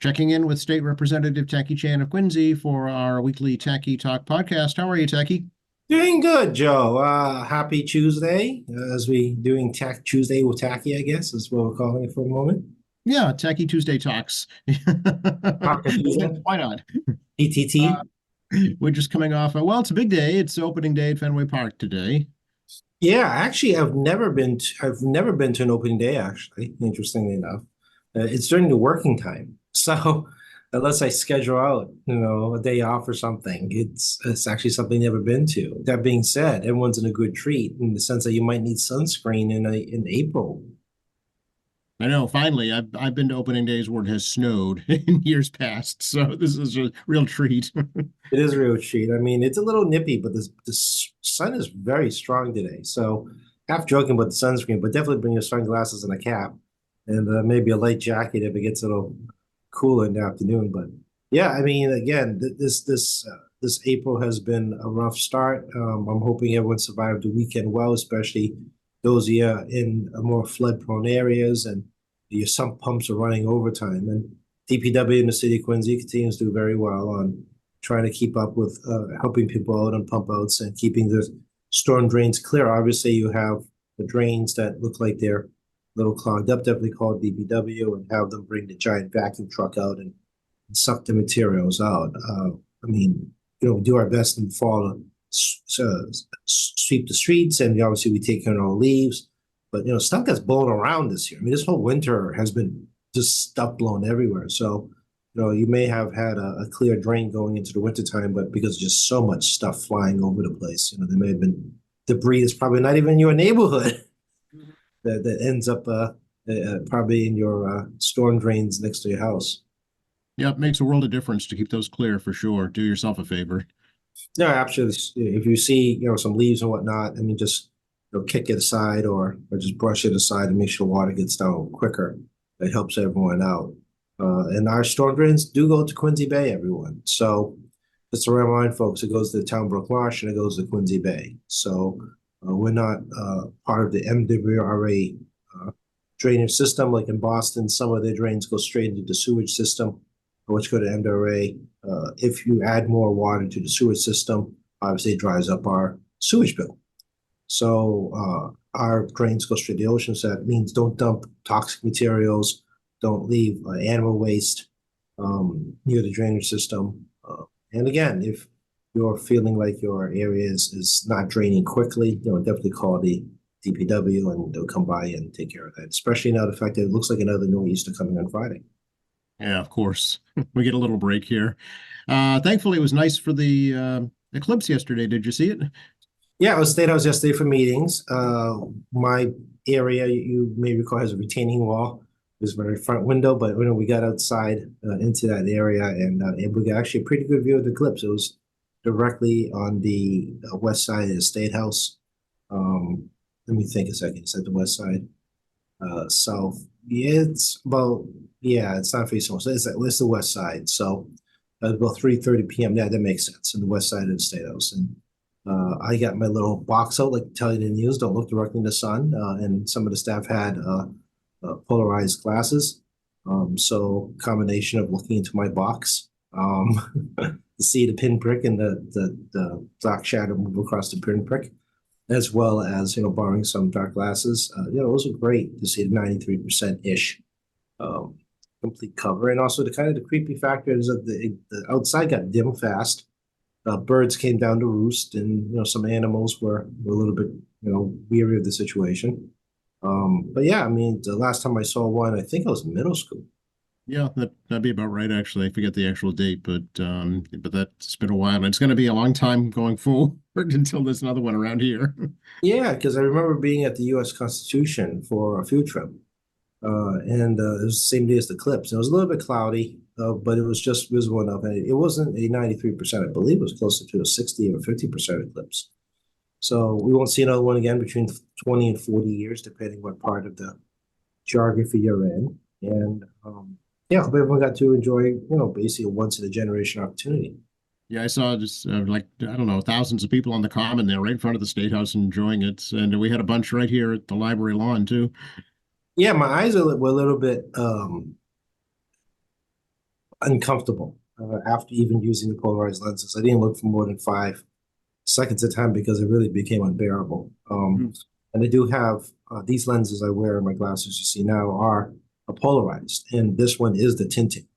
Checking in with State Representative Tacky Chan of Quincy for our weekly Tacky Talk podcast. How are you, Tacky? Doing good, Joe. Happy Tuesday, as we doing Tack Tuesday with Tacky, I guess is what we're calling it for a moment. Yeah, Tacky Tuesday Talks. Taco Tuesday, Why not? Uh, PTT. we're just coming off, it's a big day. It's opening day at Fenway Park today. Yeah, actually, I've never been to an opening day. Actually, interestingly enough, it's during the working time. So unless I schedule out, a day off or something, it's actually something I've never been to. That being said, everyone's in a good treat in the sense that you might need sunscreen in April. I know, finally, I've been to opening days where it has snowed in years past, so this is a real treat. It is a real treat. I mean, it's a little nippy, but the sun is very strong today. So, half joking about the sunscreen, but definitely bring your sunglasses and a cap, and maybe a light jacket if it gets a little cooler in the afternoon. But yeah, I mean, again, this April has been a rough start. I'm hoping everyone survived the weekend well, especially those of you in more flood-prone areas, and your sump pumps are running overtime. And DPW in the city of Quincy continues to do very well on trying to keep up with helping people out on pump outs and keeping the storm drains clear. Obviously, you have the drains that look like they're a little clogged up. Definitely call DPW and have them bring the giant vacuum truck out and suck the materials out. I mean, we do our best in the fall to sweep the streets, and obviously we take care of our leaves. But stuff that's blown around this year. I mean, this whole winter has been just stuff blown everywhere. So you may have had a clear drain going into the wintertime, but because just so much stuff flying over the place, there may have been debris that's probably not even in your neighborhood that ends up probably in your storm drains next to your house. Yeah, it makes a world of difference to keep those clear for sure. Do yourself a favor. No, absolutely. If you see, some leaves and whatnot, I mean, just kick it aside or just brush it aside and make sure water gets down quicker. It helps everyone out. And our storm drains do go to Quincy Bay, everyone. So just to remind folks, it goes to Townbrook Marsh and it goes to Quincy Bay. So we're not part of the MWRA drainage system. Like in Boston, some of their drains go straight into the sewage system, which go to MWRA. If you add more water to the sewage system, obviously it drives up our sewage bill. So our drains go straight to the ocean. So that means don't dump toxic materials, don't leave animal waste near the drainage system. And again, if you're feeling like your area is not draining quickly, definitely call the DPW and they'll come by and take care of that. Especially now the fact that it looks like another nor'easter coming on Friday. Yeah, of course. We get a little break here. Thankfully, it was nice for the eclipse yesterday. Did you see it? Yeah, I was State House yesterday for meetings. My area, you may recall, has a retaining wall. There's my front window, but we got outside into that area, and we got actually a pretty good view of the eclipse. It was directly on the west side of the State House. Let me think a second. Is that the west side? South. Yeah, it's not facing west. It's the west side. So about 3:30 p.m. Yeah, that makes sense. On the west side of the State House, and I got my little box out, like tell you the news, don't look directly in the sun. And some of the staff had polarized glasses. So combination of looking into my box to see the pinprick and the dark shadow move across the pinprick, as well as borrowing some dark glasses. Those are great to see the 93%-ish complete cover, and also the creepy factor is that the outside got dim fast. Birds came down to roost, and some animals were a little bit weary of the situation. But yeah, I mean, the last time I saw one, I think I was in middle school. Yeah, that'd be about right, actually. I forget the actual date, but that's been a while. And it's going to be a long time going forward until there's another one around here. Yeah, because I remember being at the U.S. Constitution for a field trip, and it was the same day as the eclipse. It was a little bit cloudy, but it was just visible enough. And it wasn't a 93%. I believe it was closer to a 60 or 50% eclipse. So we won't see another one again between 20 and 40 years, depending what part of the geography you're in. And yeah, hope everyone got to enjoy, basically a once in a generation opportunity. Yeah, I saw just like, I don't know, thousands of people on the common there right in front of the State House enjoying it. And we had a bunch right here at the library lawn, too. Yeah, my eyes were a little bit uncomfortable after even using the polarized lenses. I didn't look for more than 5 seconds at a time because it really became unbearable. Mhm. And I do have these lenses I wear in my glasses you see now are polarized, and this one is the tinting.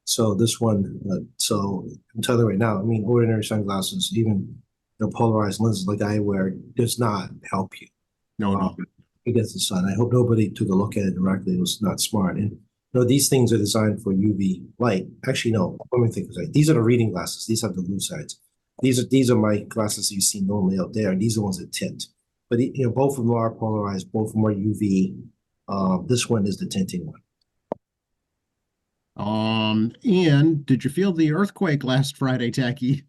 So this one, so I'm telling you right now, I mean, ordinary sunglasses, even the polarized lenses like I wear, does not help you No, no. against the sun. I hope nobody took a look at it directly. It was not smart. And these things are designed for UV light. Actually, no, let me think. These are the reading glasses. These have the blue sides. These are my glasses you see normally out there, and these are the ones that tint. But both of them are polarized. Both of them are UV. This one is the tinting one. And did you feel the earthquake last Friday, Tacky?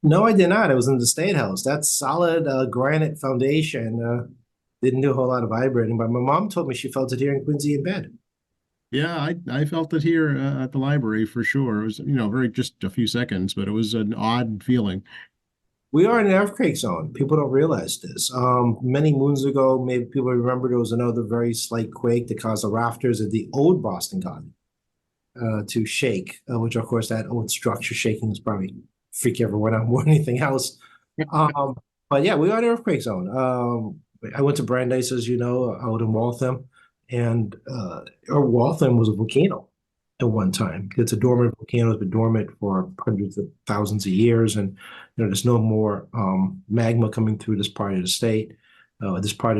No, I did not. I was in the State House. That's solid granite foundation. Didn't do a whole lot of vibrating, but my mom told me she felt it here in Quincy in bed. Yeah, I felt it here at the library for sure. It was, very just a few seconds, but it was an odd feeling. We are in an earthquake zone. People don't realize this. Many moons ago, maybe people remember there was another very slight quake that caused the rafters of the old Boston Garden to shake, which of course that old structure shaking is probably freak everyone out more than anything else. Um, but yeah, we are in an earthquake zone. I went to Brandeis, as you know, out in Waltham, and Waltham was a volcano at one time. It's a dormant volcano. It's been dormant for hundreds of thousands of years, and there's no more magma coming through this part of the state. This part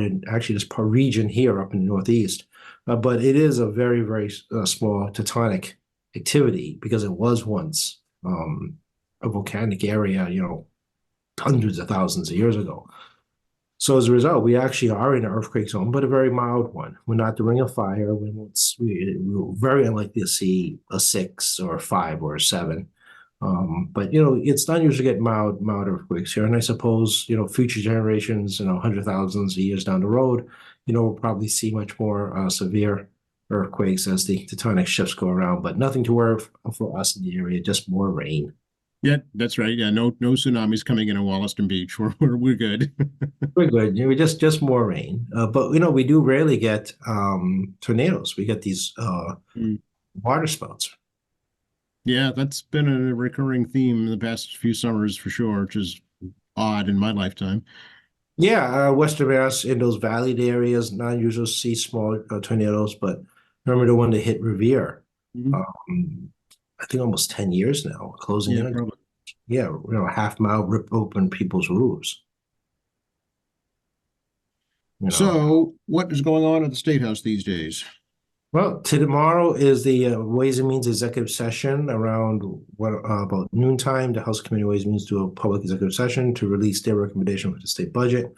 region here up in the Northeast. But it is a very, very small tectonic activity because it was once a volcanic area, hundreds of thousands of years ago. So as a result, we actually are in an earthquake zone, but a very mild one. We're not the Ring of Fire. We're very unlikely to see a 6 or a 5 or a 7. But it's unusual to get mild earthquakes here, and I suppose future generations, hundred thousands of years down the road, we'll probably see much more severe earthquakes as the tectonic shifts go around. But nothing to worry for us in the area, just more rain. Yeah, that's right. Yeah, no tsunamis coming in Wollaston Beach. We're good. We're good. We just more rain. But we do rarely get tornadoes. We get these Mm. water spouts. Yeah, that's been a recurring theme in the past few summers for sure, which is odd in my lifetime. Yeah, Western Mass in those valleyed areas, not usually see small tornadoes, but remember the one that hit Revere? Mhm. I think almost 10 years now, closing Yeah, in. probably. Yeah, a half mile rip open people's roofs. You know. So, what is going on at the State House these days? Well, tomorrow is the Ways and Means executive session around about noontime. The House Committee on Ways and Means do a public executive session to release their recommendation for the state budget.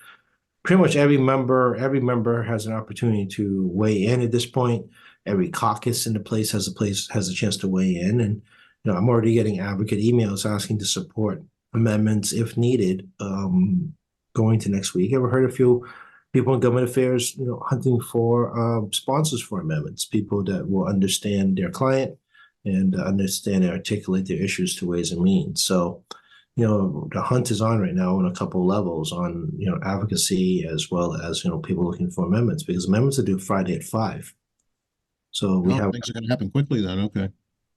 Pretty much every member has an opportunity to weigh in at this point. Every caucus in the place has a chance to weigh in, and I'm already getting advocate emails asking to support amendments if needed. Going to next week, ever heard a few people in government affairs, hunting for sponsors for amendments, people that will understand their client and understand and articulate their issues to Ways and Means. So the hunt is on right now on a couple of levels on, advocacy as well as, people looking for amendments because amendments are due Friday at 5. So we Oh, have, things are going to happen quickly then. Okay.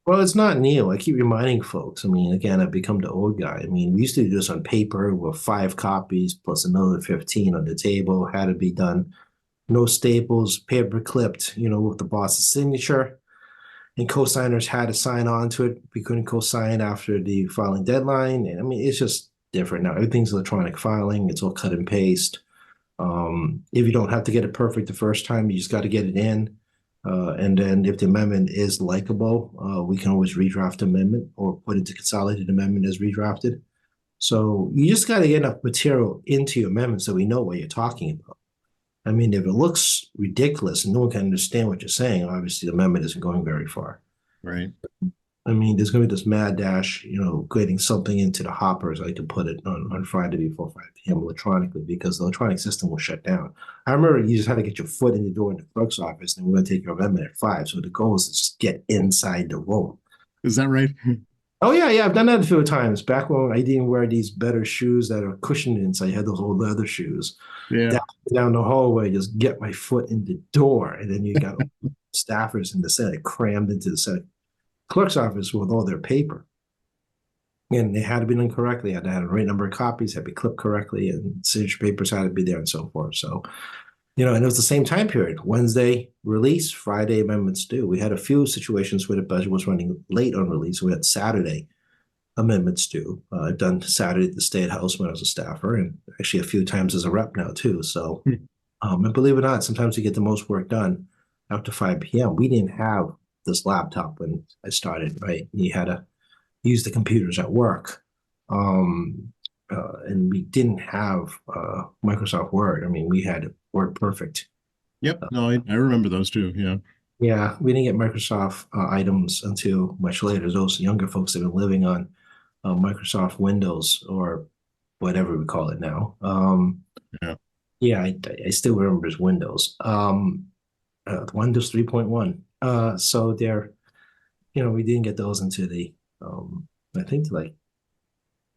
well, it's not new. I keep reminding folks. I mean, again, I've become the old guy. I mean, we used to do this on paper with 5 copies plus another 15 on the table, had to be done. No staples, paper clipped, with the boss's signature. And co-signers had to sign on to it. We couldn't co-sign after the filing deadline. And I mean, it's just different now. Everything's electronic filing. It's all cut and paste. If you don't have to get it perfect the first time, you just got to get it in. And then if the amendment is likable, we can always redraft the amendment or put it to consolidated amendment as redrafted. So you just got to get enough material into your amendment so we know what you're talking about. I mean, if it looks ridiculous and no one can understand what you're saying, obviously the amendment isn't going very far. Right. I mean, there's going to be this mad dash, getting something into the hopper, as I like to put it, on Friday before 5 p.m. electronically because the electronic system will shut down. I remember you just had to get your foot in the door in the clerk's office, and we're going to take your amendment at 5. So the goal is to just get inside the room. Is that right? Oh, yeah, I've done that a few times. Back when I didn't wear these better shoes that are cushioned inside, I had those old leather shoes. Yeah. Down the hallway, just get my foot in the door, and then you got staffers in the Senate crammed into the Senate clerk's office with all their paper. And they had to be done correctly, had to have the right number of copies, had to be clipped correctly, and signature papers had to be there and so forth. So, and it was the same time period. Wednesday release, Friday amendments due. We had a few situations where the budget was running late on release. We had Saturday amendments due. I've done Saturday at the State House when I was a staffer, and actually a few times as a rep now too. So, and believe it or not, sometimes you get the most work done after 5 p.m. We didn't have this laptop when I started, right? You had to use the computers at work. And we didn't have Microsoft Word. I mean, we had WordPerfect. Yep. No, I remember those too. Yeah. Yeah, we didn't get Microsoft items until much later. Those younger folks that have been living on Microsoft Windows or whatever we call it now. Yeah. Yeah, I still remember as Windows. Windows 3.1. So they're, we didn't get those into the, I think like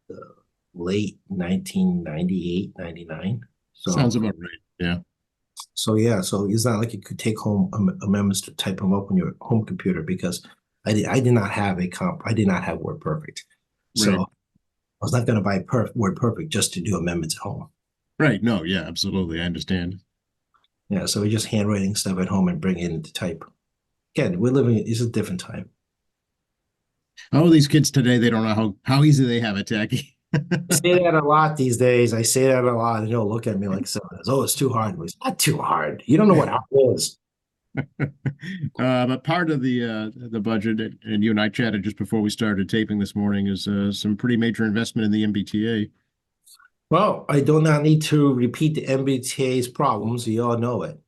the late 1998, 99. So Sounds about right. Yeah. So yeah, so it's not like you could take home amendments to type them up on your home computer because I did not have I did not have WordPerfect. So Right. I was not going to buy WordPerfect just to do amendments at home. Right. No, yeah, absolutely. I understand. Yeah, so we're just handwriting stuff at home and bring it into type. Again, it's a different time. Oh, these kids today, they don't know how easy they have it, Tacky. I say that a lot these days. I say that a lot, and you'll look at me like, "Oh, it's too hard." It's not too hard. You don't know what hard is. But part of the budget, and you and I chatted just before we started taping this morning, is some pretty major investment in the MBTA. Well, I do not need to repeat the MBTA's problems. You all know it.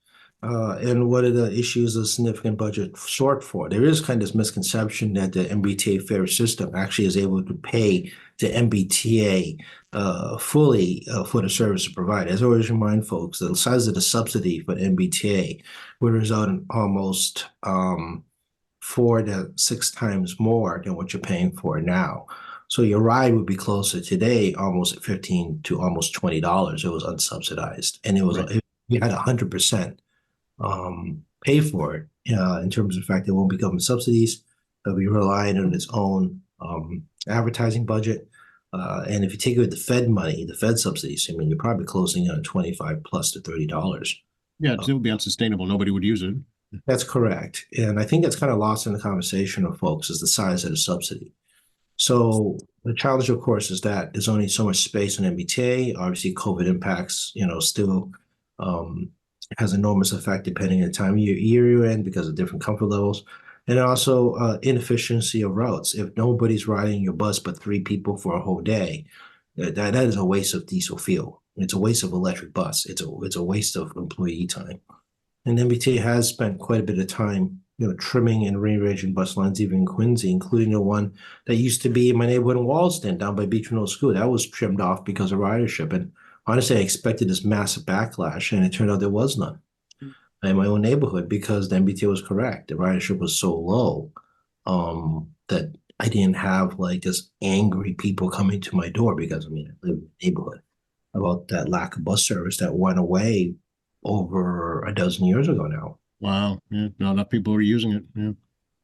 And what are the issues of significant budget short for? There is kind of this misconception that the MBTA fare system actually is able to pay the MBTA fully for the service provided. As I always remind folks, the size of the subsidy for MBTA would result in almost 4 to 6 times more than what you're paying for now. So your ride would be closer today, almost $15 to almost $20. It was unsubsidized, and you had 100% pay for it in terms of the fact it won't be government subsidies. It'll be relying on its own advertising budget. And if you take away the Fed money, the Fed subsidies, I mean, you're probably closing in on 25 plus to $30. Yeah, it would be unsustainable. Nobody would use it. That's correct. And I think that's kind of lost in the conversation of folks is the size of the subsidy. So the challenge, of course, is that there's only so much space on MBTA. Obviously, COVID impacts, still has enormous effect depending on the time of year you're in because of different comfort levels. And also inefficiency of routes. If nobody's riding your bus but 3 people for a whole day, that is a waste of diesel fuel. It's a waste of electric bus. It's a waste of employee time. And MBTA has spent quite a bit of time trimming and rearranging bus lines, even in Quincy, including the one that used to be in my neighborhood in Wallaston, down by Beach Middle School. That was trimmed off because of ridership. And honestly, I expected this massive backlash, and it turned out there was none in my own neighborhood because the MBTA was correct. The ridership was so low that I didn't have like this angry people coming to my door because, I live in the neighborhood about that lack of bus service that went away over a dozen years ago now. Wow. Yeah, not enough people are using it. Yeah.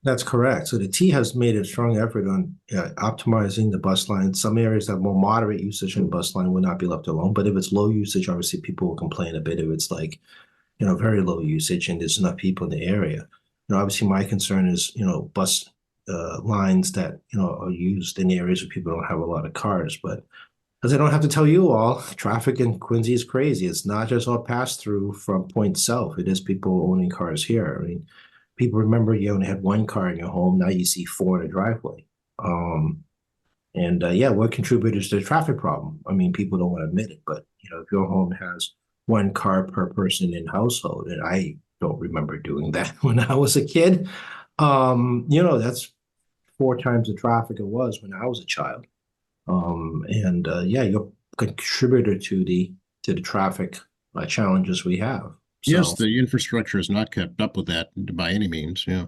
That's correct. So the T has made a strong effort on optimizing the bus line. Some areas that have more moderate usage in the bus line will not be left alone. But if it's low usage, obviously people will complain a bit. If it's like, very low usage and there's enough people in the area. Obviously my concern is, bus lines that, are used in areas where people don't have a lot of cars. But as I don't have to tell you all, traffic in Quincy is crazy. It's not just all pass through from Point South. It is people owning cars here. I mean, people remember you only had 1 car in your home. Now you see 4 in a driveway. We're contributors to the traffic problem. I mean, people don't want to admit it, but if your home has 1 car per person in household, and I don't remember doing that when I was a kid, that's 4 times the traffic it was when I was a child. You're a contributor to the traffic challenges we have. So, yes, the infrastructure is not kept up with that by any means. Yeah.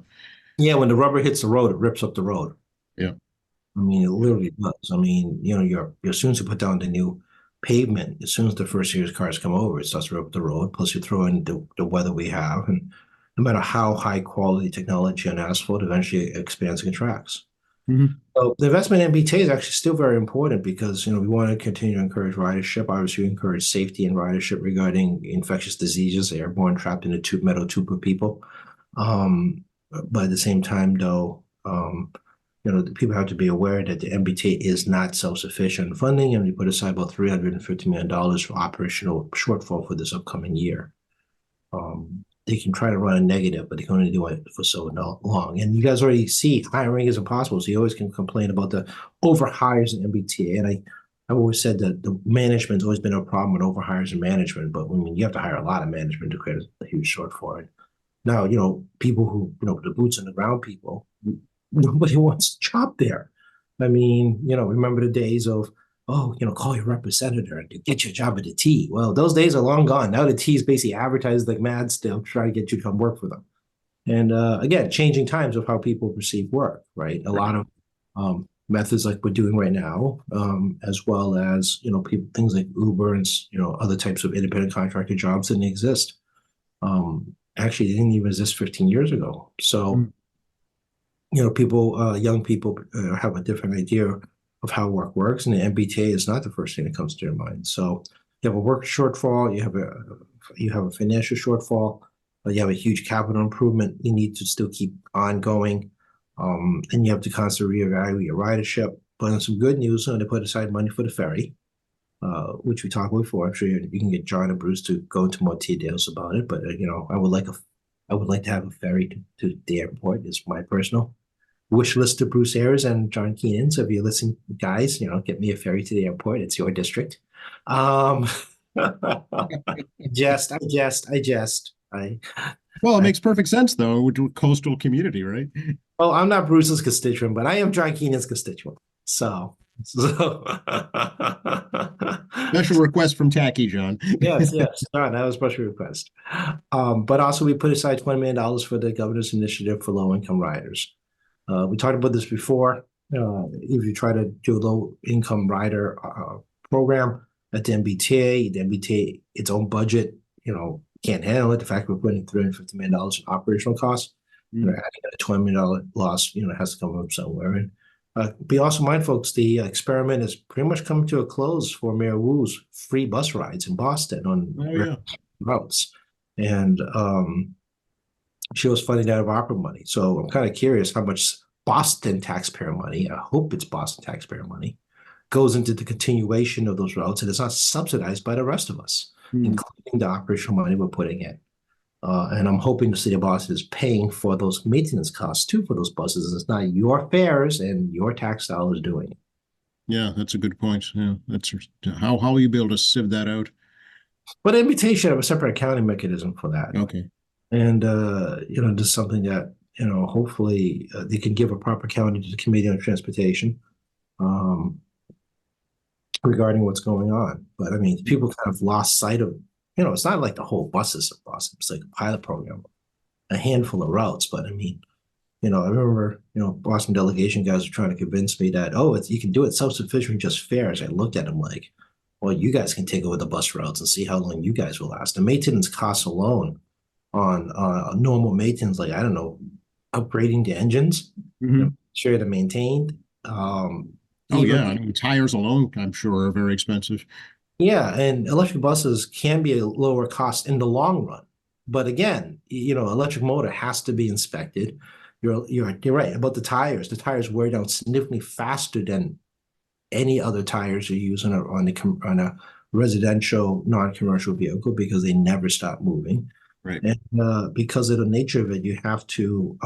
Yeah, when the rubber hits the road, it rips up the road. Yeah. I mean, it literally does. I mean, you're as soon as you put down the new pavement, as soon as the first year's cars come over, it starts to rip up the road. Plus, you throw in the weather we have, and no matter how high quality technology on asphalt eventually expands and contracts. Mhm. So the investment in MBTA is actually still very important because we want to continue to encourage ridership. Obviously, we encourage safety and ridership regarding infectious diseases, airborne trapped in a tube, metal tube of people. But at the same time, though, the people have to be aware that the MBTA is not self-sufficient in funding, and we put aside about $350 million for operational shortfall for this upcoming year. They can try to run a negative, but they can only do it for so long. And you guys already see hiring is impossible. So you always can complain about the overhires in MBTA. And I've always said that the management's always been a problem with overhires and management. But I mean, you have to hire a lot of management to create a huge shortfall. And now, people who, the boots on the ground people, nobody wants a job there. I mean, remember the days of, oh, call your representative and get your job at the T. Well, those days are long gone. Now the T is basically advertised like mad still, try to get you to come work for them. And again, changing times of how people perceive work, right? A lot of methods like we're doing right now, as well as, people, things like Uber and, other types of independent contractor jobs didn't exist. Actually, they didn't even exist 15 years ago. So, people, young people have a different idea of how work works, and the MBTA is not the first thing that comes to your mind. So you have a work shortfall, you have a financial shortfall, but you have a huge capital improvement you need to still keep ongoing, and you have to constantly reevaluate your ridership. But on some good news, they put aside money for the ferry, which we talked about before. I'm sure you can get John and Bruce to go into more details about it. But I would like to have a ferry to the airport. Is my personal wish list to Bruce Ayers and John Keenan. So if you listen, guys, get me a ferry to the airport. It's your district. I jest. Well, it makes perfect sense though, with coastal community, right? Well, I'm not Bruce's constituent, but I am John Keenan's constituent. So Special request from Tacky, John. yes, John, that was a special request. But also we put aside $20 million for the governor's initiative for low-income riders. We talked about this before. If you try to do a low-income rider program at the MBTA, its own budget, can't handle it. The fact we're putting $350 million in operational costs, adding a $20 million loss, has to come from somewhere. And be also mindful, folks, the experiment is pretty much coming to a close for Mayor Wu's free bus rides in Boston on routes. And she was funding out of opera money. So I'm kind of curious how much Boston taxpayer money, I hope it's Boston taxpayer money, goes into the continuation of those routes and it's not subsidized by the rest of us, including the operational money we're putting in. And I'm hoping the city of Boston is paying for those maintenance costs too for those buses. It's not your fares and your tax dollars doing it. Yeah, that's a good point. Yeah, that's how will you be able to sieve that out? But MBTA should have a separate accounting mechanism for that. Okay. And just something that hopefully they can give a proper accounting to the Committee on Transportation regarding what's going on. But I mean, people kind of lost sight of, it's not like the whole buses of Boston. It's like a pilot program, a handful of routes. But I mean, I remember, Boston delegation guys were trying to convince me that, you can do it self-sufficient, just fares. I looked at them like, well, you guys can take over the bus routes and see how long you guys will last. The maintenance costs alone on normal maintenance, like, I don't know, upgrading the engines, sure they're maintained. I mean, tires alone, I'm sure, are very expensive. Yeah, and electric buses can be a lower cost in the long run. But again, electric motor has to be inspected. You're right about the tires. The tires wear down significantly faster than any other tires you use on a residential non-commercial vehicle because they never stop moving. Right. And because of the nature of it, you have to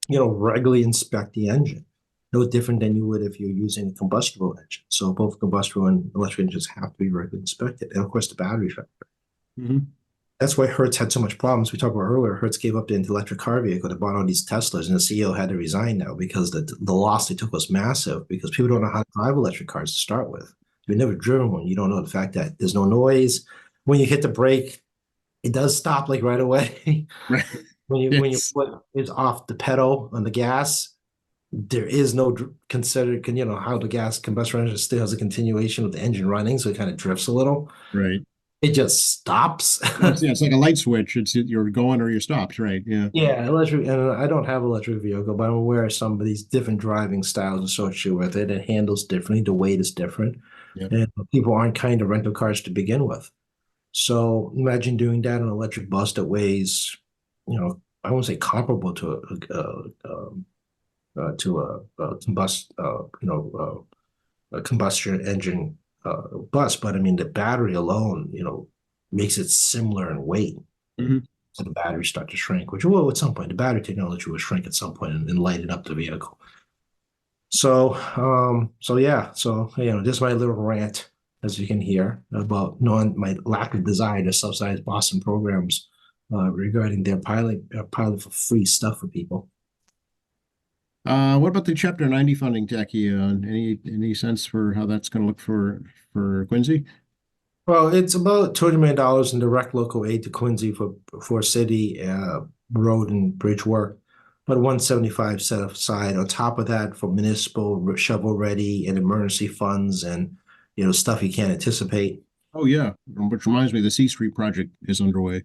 regularly inspect the engine. No different than you would if you're using a combustible engine. So both combustible and electric engines have to be regularly inspected. And of course, the battery factor. That's why Hertz had so much problems. We talked about earlier, Hertz gave up the electric car vehicle. They bought all these Teslas, and the CEO had to resign now because the loss they took was massive because people don't know how to drive electric cars to start with. If you've never driven one, you don't know the fact that there's no noise. When you hit the brake, it does stop like right away. Right. When your foot is off the pedal on the gas, there is no how the gas combustion engine still has a continuation of the engine running, so it kind of drifts a little. Right. It just stops. Yeah, it's like a light switch. It's you're going or you're stopped, right? Yeah. Yeah, electric, and I don't have an electric vehicle, but I'm aware of some of these different driving styles associated with it. It handles differently, the weight is different, Yeah. and people aren't kind to rental cars to begin with. So imagine doing that on an electric bus that weighs, I won't say comparable to a a combustion engine bus, but I mean the battery alone, makes it similar in weight. Mhm. So the batteries start to shrink, which will at some point the battery technology will shrink at some point and lighten up the vehicle. So yeah, this is my little rant, as you can hear, about my lack of desire to subsidize Boston programs regarding their pilot for free stuff for people. What about the Chapter 90 funding, Jackie? Any sense for how that's going to look for Quincy? Well, it's about $200 million in direct local aid to Quincy for city road and bridge work, but 175 set aside on top of that for municipal shovel ready and emergency funds and stuff you can't anticipate. Oh yeah, which reminds me, the C Street project is underway.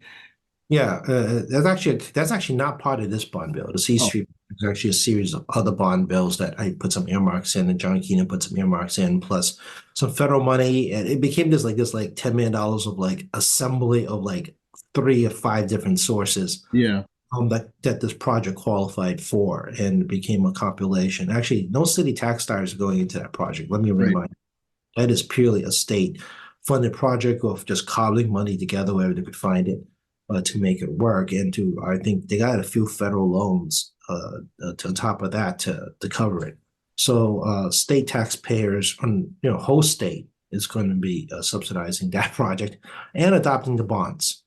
Yeah, that's actually not part of this bond bill. The C Oh, Street is actually a series of other bond bills that I put some earmarks in, and John Keenan put some earmarks in, plus some federal money, and it became this $10 million of like assembly of like 3 or 5 different sources yeah, that this project qualified for, and it became a compilation. Actually, no city tax dollars are going into that project. Let me right. remind you, that is purely a state funded project of just cobbling money together wherever they could find it to make it work. And I think they got a few federal loans to top of that to cover it. So state taxpayers on whole state is going to be subsidizing that project and adopting the bonds.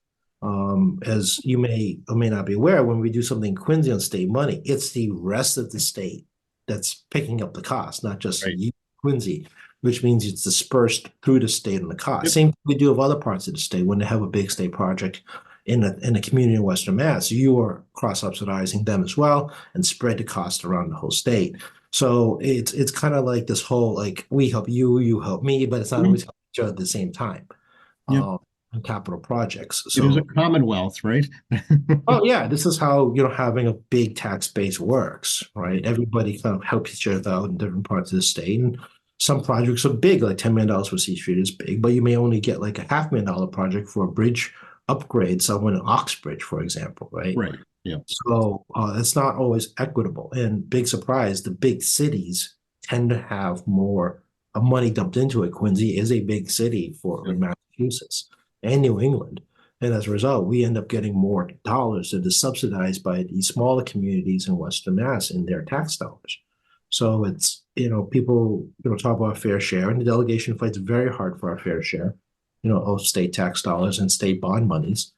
As you may or may not be aware, when we do something Quincy on state money, it's the rest of the state that's picking up the cost, not just Right. you, Quincy, which means it's dispersed through the state on the cost. Yep. Same thing we do of other parts of the state when they have a big state project in a community in Western Mass. You are cross subsidizing them as well and spread the cost around the whole state. So it's kind of like this whole like we help you, you help me, but it's not Mhm. always helping each other at the same time. Yeah, Um, capital projects. it is a So commonwealth, right? oh yeah, this is how having a big tax base works, right? Everybody kind of helps each other out in different parts of the state. And some projects are big, like $10 million for C Street is big, but you may only get like a $500,000 project for a bridge upgrade somewhere in Oxbridge, for example, right? Right. Yeah. So it's not always equitable. And big surprise, the big cities tend to have more money dumped into it. Quincy is a big city for Yeah. Massachusetts and New England. And as a result, we end up getting more dollars that is subsidized by the smaller communities in Western Mass in their tax dollars. So it's, people, talk about fair share, and the delegation fights very hard for our fair share, of state tax dollars and state bond monies.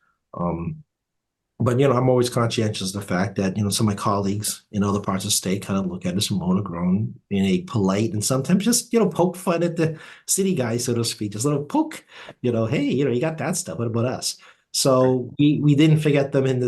But I'm always conscientious of the fact that some of my colleagues in other parts of the state kind of look at us monogrown in a polite and sometimes just poke fun at the city guys, so to speak, just a little poke, hey, you got that stuff. What about us? So we didn't forget them in the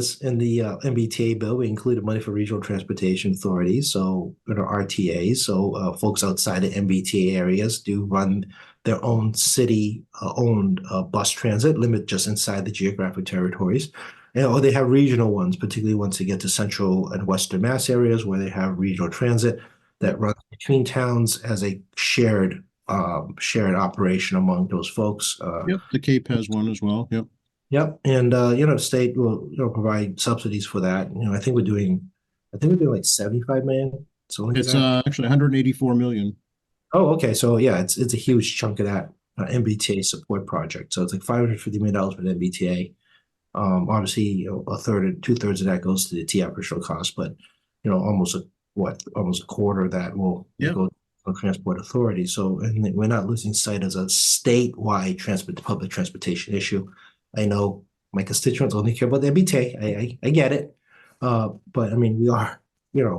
MBTA bill. We included money for regional transportation authorities, so RTAs. So folks outside the MBTA areas do run their own city owned bus transit, limit just inside the geographic territories. Or they have regional ones, particularly once they get to central and western Mass areas where they have regional transit that runs between towns as a shared operation among those folks. Yep. The Cape has one as well. Yep. Yep, and the state will provide subsidies for that. I think we're doing like 75 million. Something like It's that. actually 184 million. Oh, okay. So yeah, it's a huge chunk of that MBTA support project. So it's like $550 million with MBTA. Obviously, a third or 2/3 of that goes to the T operational cost, but almost a quarter of that will Yeah. go to the transport authority. So, and we're not losing sight as a statewide public transportation issue. I know my constituents only care about the MBTA. I get it, but I mean we are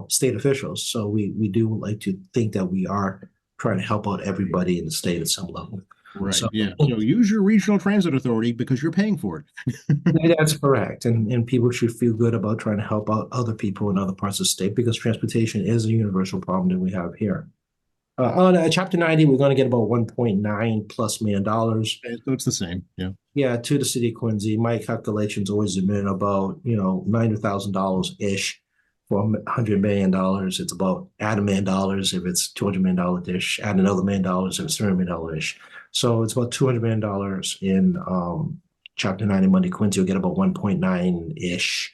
state officials, so we do like to think that we are trying to help out everybody in the state at some level. Right. So Yeah. So use your regional transit authority because you're paying for it. that's correct. And people should feel good about trying to help out other people in other parts of the state because transportation is a universal problem that we have here. On chapter 90, we're going to get about 1.9 plus million dollars. Okay, so it's the same, yeah. Yeah, to the city of Quincy. My calculations always have been about, $90,000 ish for $100 million. It's about add $1 million if it's $200 million dish, add another $1 million if it's $300 ish. So it's about $200 million in chapter 90 money. Quincy will get about 1.9 ish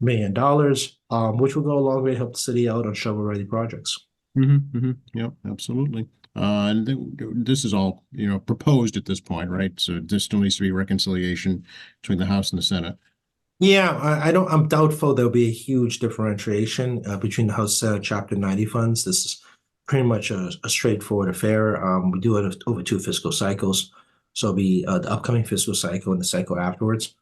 $1 million, which will go a long way to help the city out on shovel ready projects. Yeah, absolutely. And this is all, proposed at this point, right? So there still needs to be reconciliation between the House and the Senate. Yeah, I'm doubtful there'll be a huge differentiation between the House Senate Chapter 90 funds. This is pretty much a straightforward affair. We do it over 2 fiscal cycles. So it'll be the upcoming fiscal cycle and the cycle afterwards.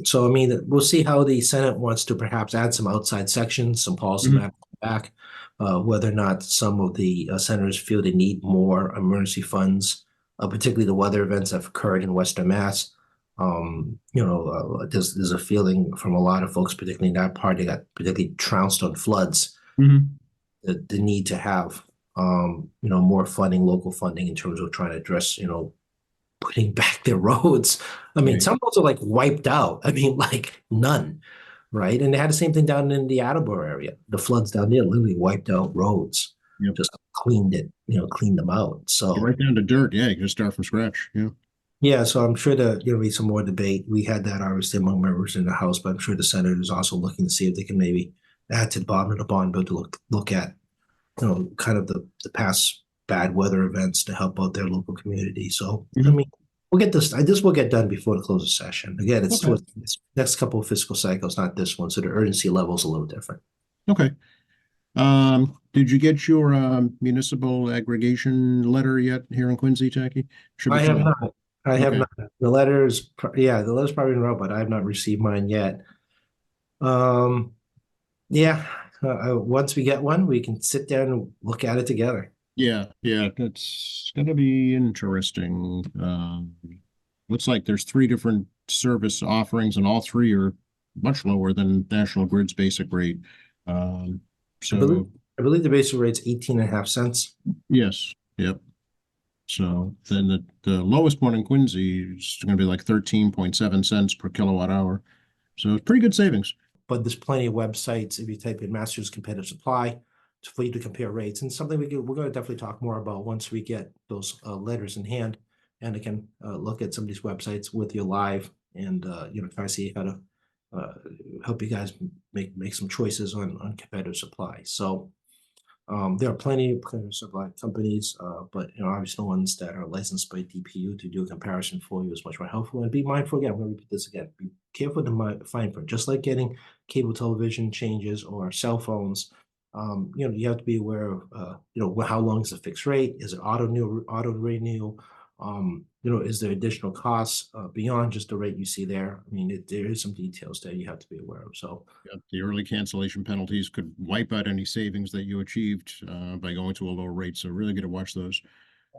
So, I mean, we'll see how the Senate wants to perhaps add some outside sections, some policy Mhm. matters back, whether or not some of the senators feel they need more emergency funds, particularly the weather events that have occurred in Western Mass. There's a feeling from a lot of folks, particularly in that party, that particularly trounced on floods, Mhm. the need to have more funding, local funding in terms of trying to address, putting back their roads. I mean, Right. some roads are like wiped out. I mean, like none, right? And they had the same thing down in the Attleboro area. The floods down there literally wiped out roads, Yep. just cleaned them out. You're So right down to dirt. Yeah, you can start from scratch. Yeah. yeah, so I'm sure that there'll be some more debate. We had that obviously among members in the House, but I'm sure the Senate is also looking to see if they can maybe add to the bottom of the bond bill to look at, kind of the past bad weather events to help out their local community. So I Mhm. mean, we'll get this. This will get done before the close of session. Again, it's Okay. towards this next couple of fiscal cycles, not this one. So the urgency level is a little different. Okay. Did you get your municipal aggregation letter yet here in Quincy, Tacky? Should be I have coming. not. I have Okay. not. The letter's probably in row, but I have not received mine yet. Um, Yeah, once we get one, we can sit down and look at it together. Yeah, that's gonna be interesting. Looks like there's three different service offerings, and all three are much lower than National Grid's basic rate. Um, I believe so I believe the basic rate's 18.5 cents. yes, yep. So then the lowest one in Quincy is going to be like 13.7 cents per kilowatt hour. So it's pretty good savings. But there's plenty of websites if you type in Masters Competitive Supply for you to compare rates, and something we're going to definitely talk more about once we get those letters in hand, and I can look at some of these websites with you live, and try to see how to uh, help you guys make some choices on competitive supply. So there are plenty of supply companies, but obviously the ones that are licensed by DPU to do a comparison for you is much more helpful. And be mindful again. I'm going to repeat this again. Be careful with the fine print. Just like getting cable television changes or cell phones, you have to be aware of how long is a fixed rate? Is it auto renew? Is there additional costs beyond just the rate you see there? I mean, there is some details that you have to be aware of. So Yeah, the early cancellation penalties could wipe out any savings that you achieved by going to a lower rate. So really got to watch those.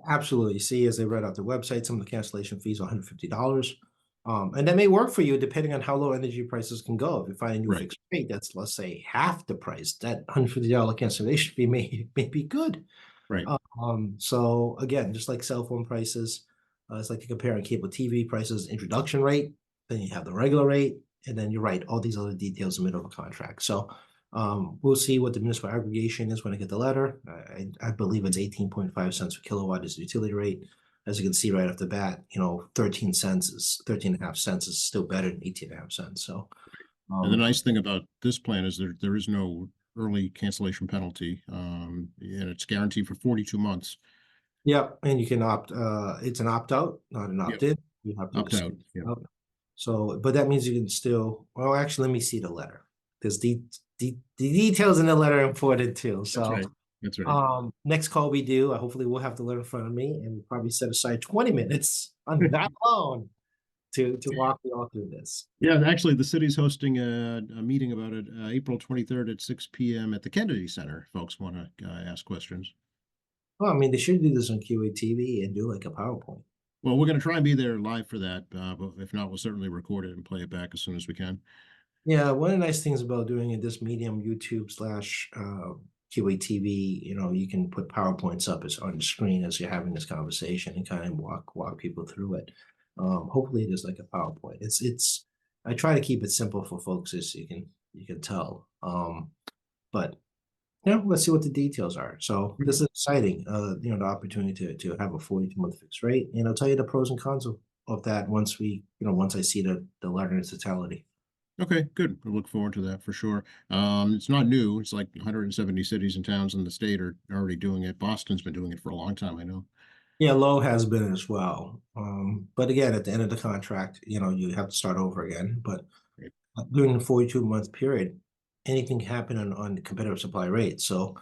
absolutely. See, as they read out the website, some of the cancellation fees are $150. And that may work for you depending on how low energy prices can go. If you find a new Right. fixed rate that's, let's say, half the price, that $150 cancellation fee may be good. Right. So again, just like cell phone prices, it's like comparing cable TV prices, introduction rate, then you have the regular rate, and then you're right, all these other details in the middle of a contract. So we'll see what the municipal aggregation is when I get the letter. I believe it's 18.5 cents per kilowatt is the utility rate. As you can see right off the bat, 13.5 cents is still better than 18.5 cents. So And the um, nice thing about this plan is there is no early cancellation penalty. And it's guaranteed for 42 months. yeah, and you can it's an opt out, not an Yep. opt in. You have to Opt decide. out. Yep. So, but that means you can still, well, actually, let me see the letter because the details in the letter are important too. That's So, right. That's right. next call we do, hopefully we'll have the letter in front of me and probably set aside 20 minutes on that alone to walk you all through this. Yeah, actually, the city's hosting a meeting about it April 23rd at 6 p.m. at the Kennedy Center. Folks want to ask questions. Well, I mean, they should do this on QATV and do like a PowerPoint. Well, we're going to try and be there live for that, but if not, we'll certainly record it and play it back as soon as we can. Yeah, one of the nice things about doing it this medium, YouTube slash QATV, you can put PowerPoints up as on the screen as you're having this conversation and kind of walk people through it. Hopefully there's like a PowerPoint. I try to keep it simple for folks as you can tell. But let's see what the details are. So this is exciting, the opportunity to have a 42-month fixed rate. And I'll tell you the pros and cons of that once I see the letter in its totality. Okay, good. I look forward to that for sure. It's not new. It's like 170 cities and towns in the state are already doing it. Boston's been doing it for a long time, I know. Yeah, Low has been as well. But again, at the end of the contract, you have to start over again. But Right. during the 42-month period, anything can happen on the competitive supply rate. So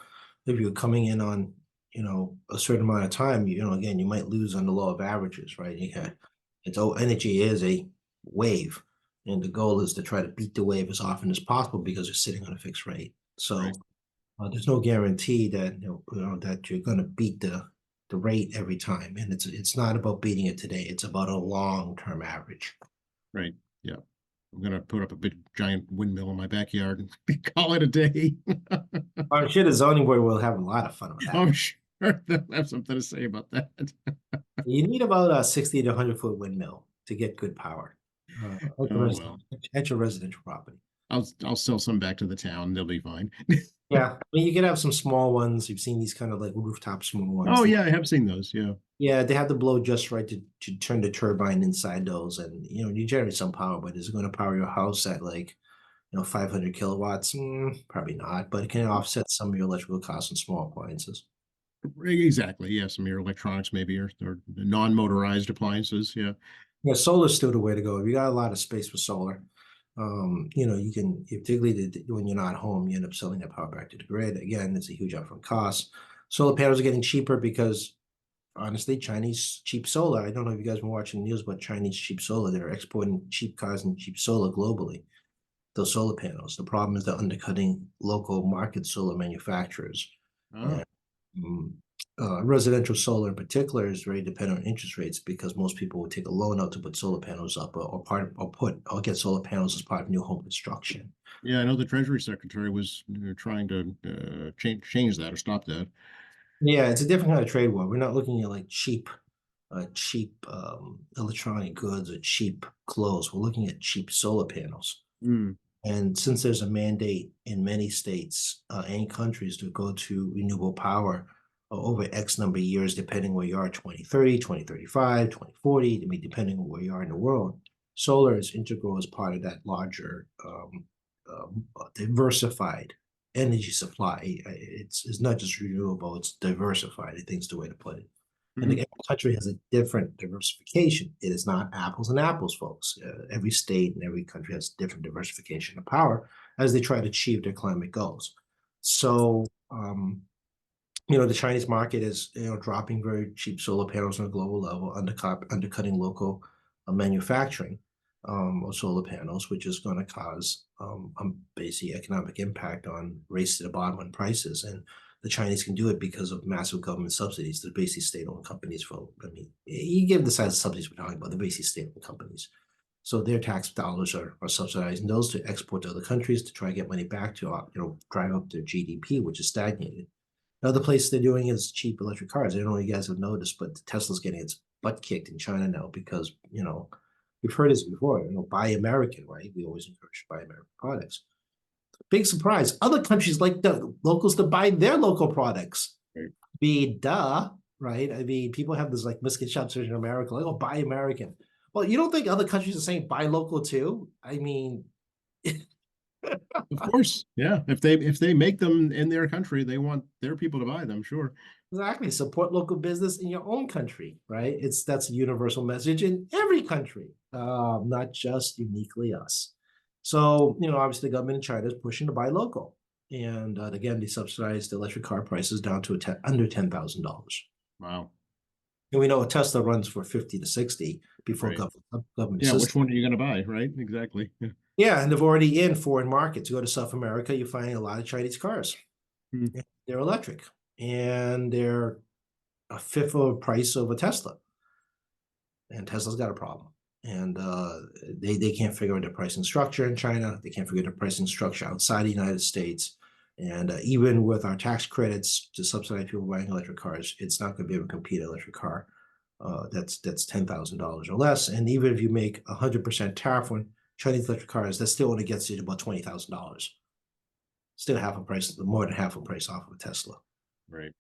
if you're coming in on, a certain amount of time, again, you might lose on the law of averages, right? Energy is a wave, and the goal is to try to beat the wave as often as possible because you're sitting on a fixed rate. So Right. there's no guarantee that that you're going to beat the rate every time, and it's not about beating it today. It's about a long-term average. Right. Yeah. I'm gonna put up a big giant windmill in my backyard and call it a day. I'm sure the zoning board will have a lot of fun with that. I'm sure they'll have something to say about that. You need about a 60 to 100-foot windmill to get good power Oh well. at your residential property. I'll sell some back to the town. They'll be fine. Yeah, I mean, you can have some small ones. You've seen these kind of like rooftop small ones. Oh yeah, I have seen those. Yeah. Yeah, they have to blow just right to turn the turbine inside those, and you generate some power. But is it going to power your house at like 500 kilowatts? Probably not, but it can offset some of your electrical costs and small appliances. Exactly. Yeah. Some of your electronics maybe or non-motorized appliances. Yeah. Yeah, solar's still the way to go. If you got a lot of space for solar, you can, particularly when you're not home, you end up selling that power back to the grid. Again, it's a huge upfront cost. Solar panels are getting cheaper because honestly, Chinese cheap solar. I don't know if you guys been watching the news, but Chinese cheap solar, they're exporting cheap cars and cheap solar globally. Those solar panels. The problem is they're undercutting local market solar manufacturers. Oh, And residential solar in particular is very dependent on interest rates because most people would take a loan out to put solar panels up or get solar panels as part of new home construction. yeah. I know the Treasury Secretary was trying to change that or stop that. Yeah, it's a different kind of trade war. We're not looking at like cheap electronic goods or cheap clothes. We're looking at cheap solar panels. Mm. And since there's a mandate in many states and countries to go to renewable power over X number of years, depending where you are, 2030, 2035, 2040, I mean, depending on where you are in the world, solar is integral as part of that larger diversified energy supply. It's not just renewable, it's diversified. I think is the way to put it. And Mhm. every country has a different diversification. It is not apples and apples, folks. Every state and every country has different diversification of power as they try to achieve their climate goals. So, the Chinese market is, dropping very cheap solar panels on a global level, undercutting local manufacturing of solar panels, which is going to cause basically economic impact on race to the bottom on prices. And the Chinese can do it because of massive government subsidies. They're basically state-owned companies. You give the size of subsidies we're talking about, they're basically state-owned companies. So their tax dollars are subsidizing those to export to other countries to try to get money back to, drive up their GDP, which is stagnated. Another place they're doing is cheap electric cars. I don't know if you guys have noticed, but Tesla's getting its butt kicked in China now because, we've heard this before, buy American, right? We always encourage buy American products. Big surprise. Other countries like the locals to buy their local products. Right. Right? I mean, people have this like misconception in America, like, oh, buy American. Well, you don't think other countries are saying buy local too? I mean, Of course. Yeah. If they make them in their country, they want their people to buy them. Sure. exactly. Support local business in your own country, right? That's a universal message in every country, not just uniquely us. So, obviously, the government in China is pushing to buy local, and again, they subsidized the electric car prices down to under $10,000. Wow. And we know a Tesla runs for 50 to 60 before Right. government Yeah. assistance. Which one are you going to buy? Right. Exactly. Yeah. Yeah, and they're already in foreign markets. You go to South America, you're finding a lot of Chinese cars. Mm. They're electric, and they're a fifth of the price of a Tesla. And Tesla's got a problem. And they can't figure out their pricing structure in China. They can't figure out their pricing structure outside the United States. And even with our tax credits to subsidize people buying electric cars, it's not going to be able to compete an electric car that's $10,000 or less. And even if you make 100% tariff on Chinese electric cars, that still only gets you to about $20,000. Still half a price, more than half a price off of a Tesla. Right.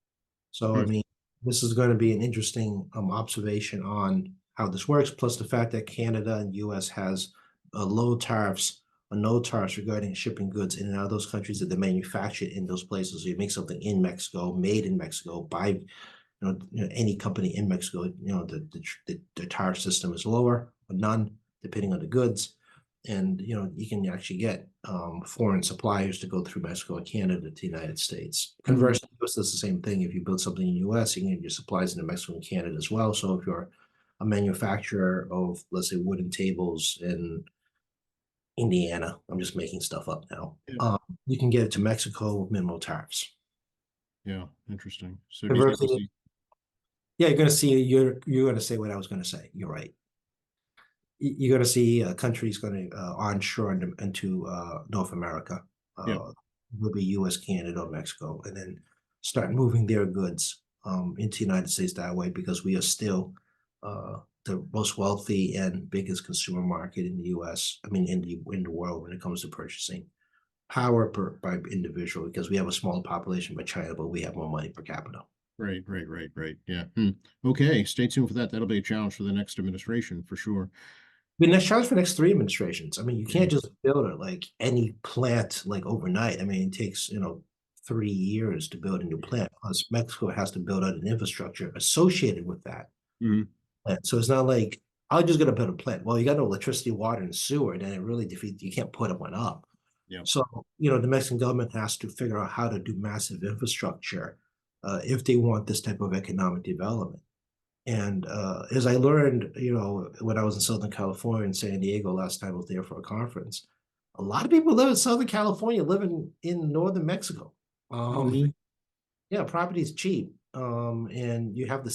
So, I mean, this is going to be an interesting observation on how this works, plus the fact that Canada and US has low tariffs or no tariffs regarding shipping goods in and out of those countries that they manufactured in those places. So you make something in Mexico, made in Mexico, by any company in Mexico, the tariff system is lower or none, depending on the goods. And you can actually get foreign suppliers to go through Mexico and Canada to the United States. Conversely, it's the same thing. If you build something in the US, you can get your supplies into Mexico and Canada as well. So if you're a manufacturer of, let's say, wooden tables in Indiana, I'm just making stuff up now, Yeah. you can get it to Mexico with minimal tariffs. Yeah, interesting. So do you think we'll Conversely, see? yeah, you're going to say what I was going to say. You're right. You're going to see countries going to onshore into North America. Yeah. Will be U.S., Canada, or Mexico, and then start moving their goods into the United States that way because we are still the most wealthy and biggest consumer market in the U.S. I mean, in the world when it comes to purchasing power by individual because we have a smaller population by China, but we have more money per capita. Right, right, right, right. Yeah. Okay, stay tuned for that. That'll be a challenge for the next administration for sure. The next challenge for the next three administrations. I mean, you Yeah. can't just build it like any plant like overnight. I mean, it takes 3 years to build a new plant. Plus, Mexico has to build out an infrastructure associated with that. Mhm. So it's not like I'm just going to build a plant. Well, you got no electricity, water, and sewer, then it really defeats. You can't put one up. Yeah. So the Mexican government has to figure out how to do massive infrastructure if they want this type of economic development. And as I learned, when I was in Southern California and San Diego last time I was there for a conference, a lot of people live in Southern California, living in northern Mexico. Really? Yeah, property is cheap. And you have the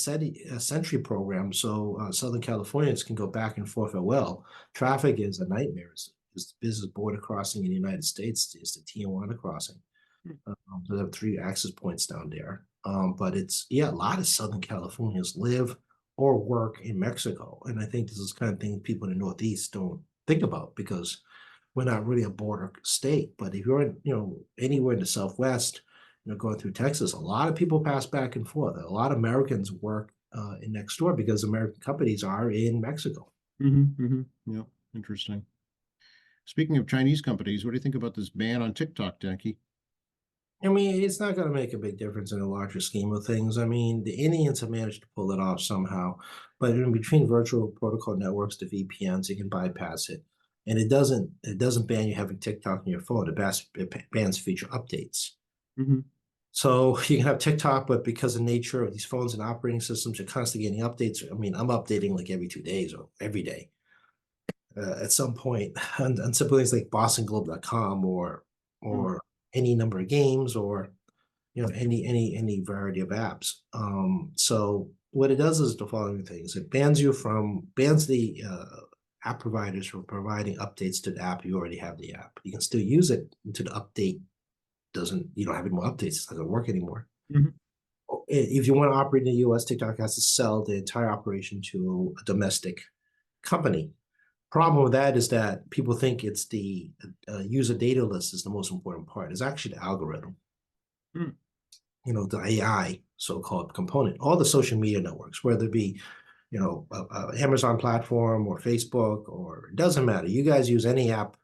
Century program, so Southern Californians can go back and forth at will. Traffic is a nightmare. It's the business border crossing in the United States. It's the Tijuana crossing. So they have 3 access points down there. But a lot of Southern Californians live or work in Mexico. And I think this is kind of thing people in the Northeast don't think about because we're not really a border state. But if you're anywhere in the Southwest, going through Texas, a lot of people pass back and forth. A lot of Americans work in next door because American companies are in Mexico. Yeah, interesting. Speaking of Chinese companies, what do you think about this ban on TikTok, Decky? I mean, it's not going to make a big difference in the larger scheme of things. I mean, the Indians have managed to pull it off somehow, but in between virtual protocol networks, the VPNs, you can bypass it, and it doesn't ban you having TikTok on your phone. It bans feature updates. So you can have TikTok, but because of the nature of these phones and operating systems, you're constantly getting updates. I mean, I'm updating like every 2 days or every day. At some point, on simple things like BostonGlobe.com or any number of games or any variety of apps. So what it does is the following things: it bans the app providers from providing updates to the app. You already have the app. You can still use it until the update doesn't. You don't have any more updates. It's not going to work anymore. If you want to operate in the U.S., TikTok has to sell the entire operation to a domestic company. Problem with that is that people think it's the user data list is the most important part. It's actually the algorithm. The AI so-called component. All the social media networks, whether it be Amazon platform or Facebook, or it doesn't matter. You guys use any app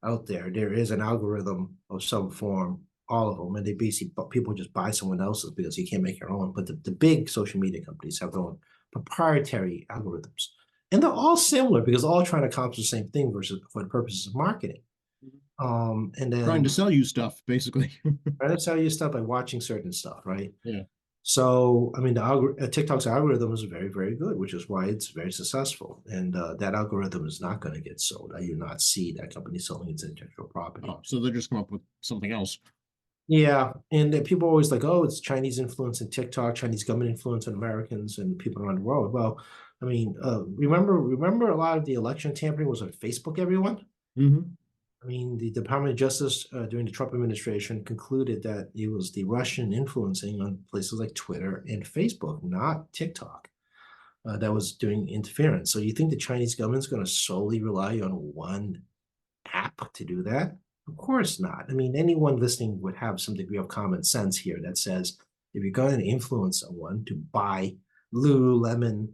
out there, there is an algorithm of some form, all of them, and they basically people just buy someone else's because you can't make your own. But the big social media companies have their own proprietary algorithms, and they're all similar because all trying to accomplish the same thing versus for the purposes of marketing. And then Trying to sell you stuff, basically. trying to sell you stuff by watching certain stuff, right? Yeah. So, I mean, TikTok's algorithm is very, very good, which is why it's very successful. And that algorithm is not going to get sold. I do not see that company selling its intellectual property. Oh, so they just come up with something else. Yeah, and people are always like, "Oh, it's Chinese influence in TikTok, Chinese government influence on Americans and people around the world." Well, I mean, remember a lot of the election tampering was on Facebook, everyone? I mean, the Department of Justice during the Trump administration concluded that it was the Russian influencing on places like Twitter and Facebook, not TikTok, that was doing interference. So you think the Chinese government's going to solely rely on one app to do that? Of course not. I mean, anyone listening would have some degree of common sense here that says if you're going to influence someone to buy Lululemon,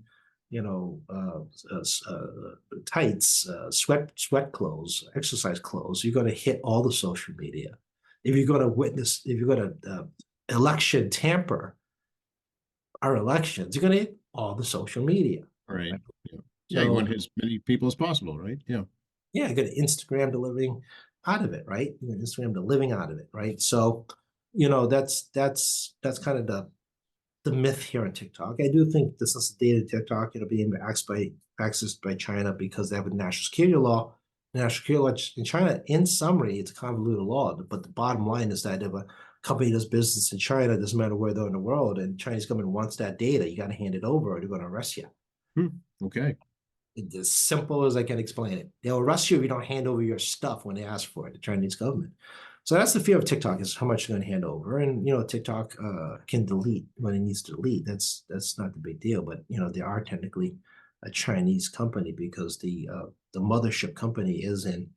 tights, sweat clothes, exercise clothes, you're going to hit all the social media. If you're going to election tamper our elections, you're going to hit all the social media. Right. Yeah. Yeah, you So want as many people as possible, right? Yeah. yeah, I got Instagram the living out of it, right? You know, Instagram the living out of it, right? So, that's kind of the myth here on TikTok. I do think the sensitive data TikTok, being accessed by China because they have a national security law. National security law in China, in summary, it's a convoluted law. But the bottom line is that if a company does business in China, doesn't matter where they're in the world, and Chinese government wants that data, you got to hand it over or they're going to arrest you. Okay. It's as simple as I can explain it. They'll arrest you if you don't hand over your stuff when they ask for it, the Chinese government. So that's the fear of TikTok is how much you're going to hand over. And TikTok can delete when it needs to delete. That's not the big deal. But they are technically a Chinese company because the mothership company is in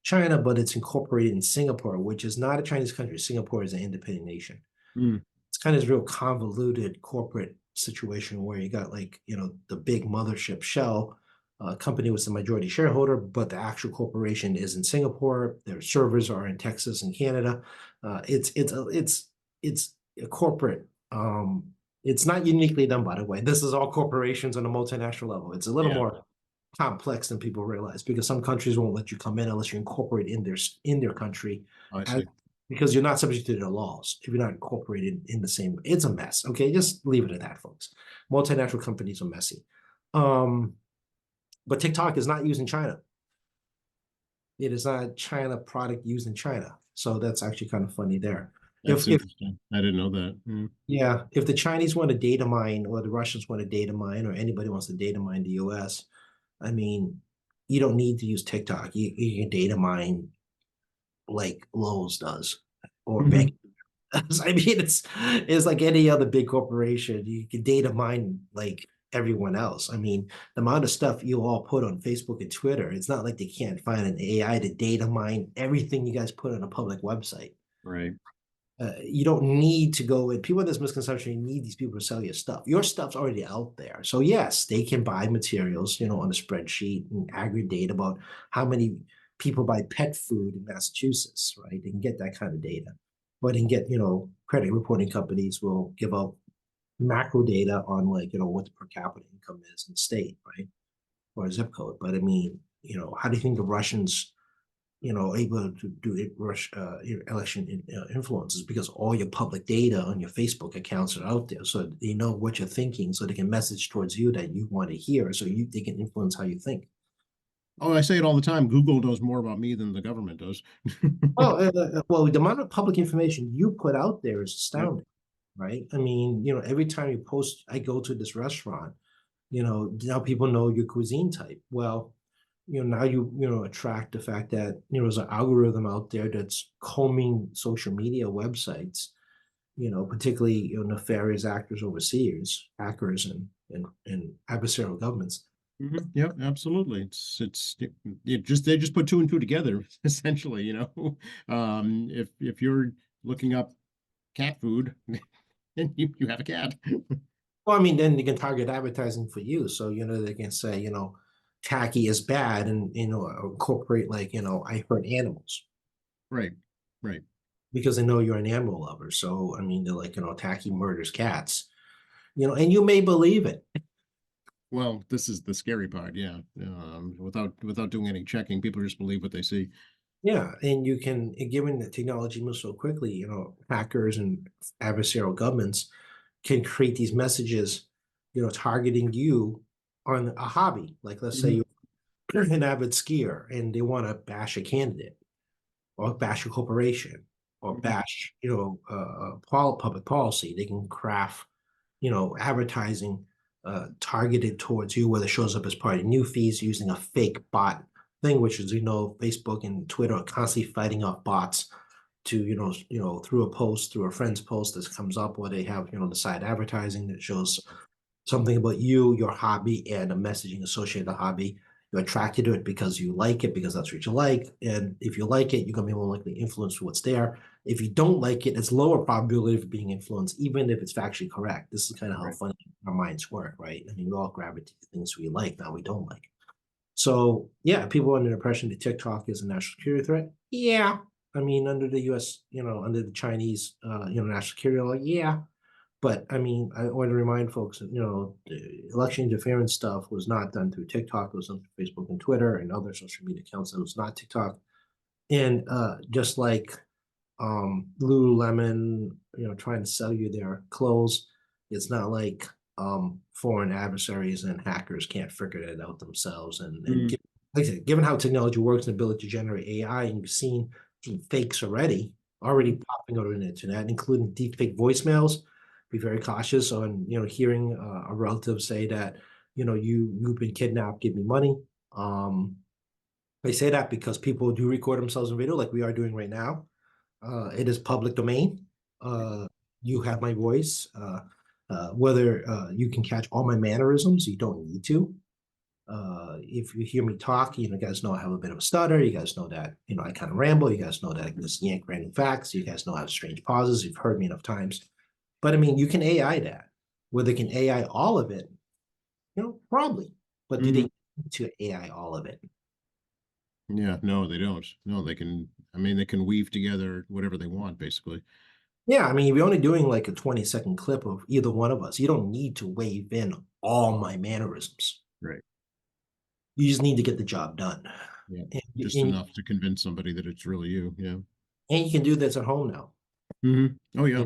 China, but it's incorporated in Singapore, which is not a Chinese country. Singapore is an independent nation. Mm. It's kind of this real convoluted corporate situation where you got the big mothership shell company was the majority shareholder, but the actual corporation is in Singapore. Their servers are in Texas and Canada. It's a corporate. It's not uniquely done, by the way. This is all corporations on a multinational level. It's a little Yeah, more complex than people realize because some countries won't let you come in unless you incorporate in their country I as, see. because you're not subject to their laws if you're not incorporated in the same. It's a mess. Okay, just leave it at that, folks. Multinational companies are messy. Um, but TikTok is not used in China. It is not a China product used in China. So that's actually kind of funny there. That's If interesting. I didn't know that. yeah, if the Chinese want to data mine or the Russians want to data mine or anybody wants to data mine the US, I mean, you don't need to use TikTok. You can data mine like Lowe's does or Mhm. Bank. I mean, it's like any other big corporation. You can data mine like everyone else. I mean, the amount of stuff you all put on Facebook and Twitter, it's not like they can't find an AI to data mine everything you guys put on a public website. Right. You don't need to go in. People have this misconception you need these people to sell your stuff. Your stuff's already out there. So yes, they can buy materials, on a spreadsheet and aggregate about how many people buy pet food in Massachusetts, right? They can get that kind of data. But they can get, credit reporting companies will give out macro data on like, what the per capita income is in the state, right? Or a zip code. But I mean, how do you think the Russians able to do it, rush election influences because all your public data on your Facebook accounts are out there, so they know what you're thinking, so they can message towards you that you want to hear, so they can influence how you think. Oh, I say it all the time. Google knows more about me than the government does. Well, the amount of public information you put out there is Yep. astounding, right? I mean, every time you post, I go to this restaurant, now people know your cuisine type. Well, now attract the fact that there's an algorithm out there that's combing social media websites, particularly nefarious actors overseas, hackers and adversarial governments. Yep, absolutely. They just put two and two together, essentially, if you're looking up cat food, then you have a cat. Well, I mean, then they can target advertising for you, so they can say tacky is bad, and incorporate like I hurt animals Right, right. because they know you're an animal lover. So I mean, they're like tacky murders cats, and you may believe it. Well, this is the scary part, yeah. Without doing any checking, people just believe what they see. Yeah, and you can, given that technology moves so quickly, hackers and adversarial governments can create these messages, targeting you on a hobby. Like, let's say Mhm. you're an avid skier and they want to bash a candidate or bash a corporation or Mhm. bash, public policy. They can craft, advertising targeted towards you, whether it shows up as part of new feeds using a fake bot thing, which is, Facebook and Twitter are constantly fighting off bots to, through a post, through a friend's post that comes up, or they have, the side advertising that shows something about you, your hobby, and a messaging associated with the hobby. You're attracted to it because you like it, because that's what you like. And if you like it, you're going to be more likely influenced what's there. If you don't like it, it's lower probability of being influenced, even if it's factually correct. This is kind of how Right. funny our minds work, right? I mean, we all gravitate to things we like, now we don't like. So yeah, people are under the impression that TikTok is a national security threat. Yeah. I mean, under the US, under the Chinese national security law, yeah. But I mean, I want to remind folks that, the election interference stuff was not done through TikTok, it was done through Facebook and Twitter and other social media accounts. It was not TikTok. And just like Lululemon, trying to sell you their clothes, it's not like foreign adversaries and hackers can't figure it out themselves. And like I said, given how technology works and the ability to generate AI, and you've seen some fakes already popping out on the internet, including deepfake voicemails. Be very cautious on hearing a relative say that you've been kidnapped, give me money. Um, they say that because people do record themselves in video, like we are doing right now. It is public domain. You have my voice. Whether you can catch all my mannerisms, you don't need to. If you hear me talk, you guys know I have a bit of a stutter. You guys know that, I kind of ramble. You guys know that I can just yank random facts. You guys know I have strange pauses. You've heard me enough times. But I mean, you can AI that. Whether they can AI all of it, probably. But do they Mhm. need to AI all of it? Yeah, no, they don't. No, they can, I mean, they can weave together whatever they want, basically. Yeah, I mean, if you're only doing like a 20-second clip of either one of us, you don't need to wave in all my mannerisms. Right. You just need to get the job done. Yeah. And, Just and, enough to convince somebody that it's really you. Yeah. and you can do this at home now. Oh, yeah.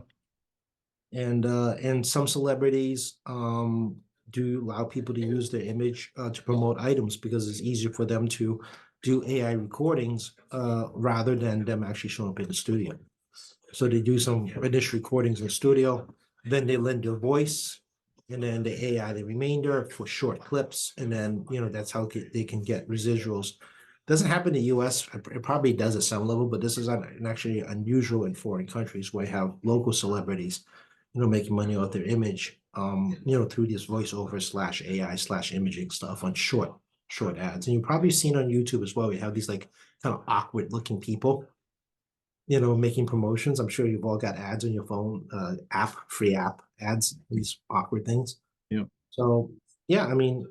And some celebrities do allow people to use their image to promote items because it's easier for them to do AI recordings rather than them actually showing up in the studio. So they do some initial recordings in the studio, then they lend their voice, and then the AI the remainder for short clips, and then that's how they can get residuals. Doesn't happen in the U.S. It probably does at some level, but this is actually unusual in foreign countries where you have local celebrities, making money off their image, through this voiceover slash AI slash imaging stuff on short ads. And you've probably seen on YouTube as well. You have these like kind of awkward looking people making promotions. I'm sure you've all got ads on your phone, free app ads, these awkward things. Yeah. So yeah, I mean,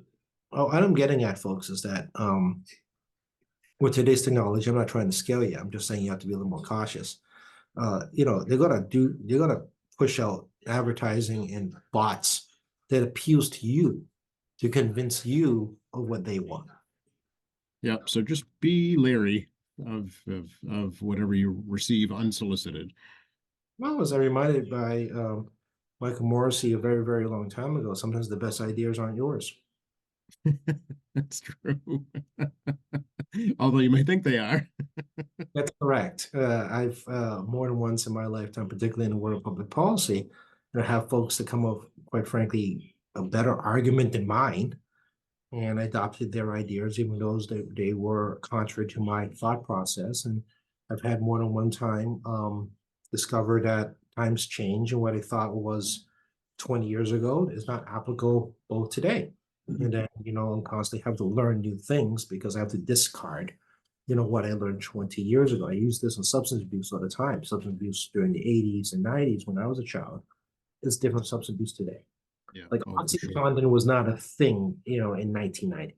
what I'm getting at, folks, is that with today's technology, I'm not trying to scare you. I'm just saying you have to be a little more cautious. They're gonna push out advertising and bots that appeals to you to convince you of what they want. Yeah. So just be leery of whatever you receive unsolicited. Well, as I reminded by Michael Morrissey a very, very long time ago, sometimes the best ideas aren't yours. That's true. Although you may think they are. That's correct. I've more than once in my lifetime, particularly in the world of public policy, have folks that come up, quite frankly, a better argument than mine, and I adopted their ideas, even though they were contrary to my thought process. And I've had more than one time discover that times change, and what I thought was 20 years ago is not applicable today. And then, I'm constantly have to learn new things because I have to discard, what I learned 20 years ago. I use this in substance abuse all the time. Substance abuse during the 80s and 90s when I was a child is different substance abuse today. Yeah. Like Oh, for sure. OxyContin was not a thing, in 1990.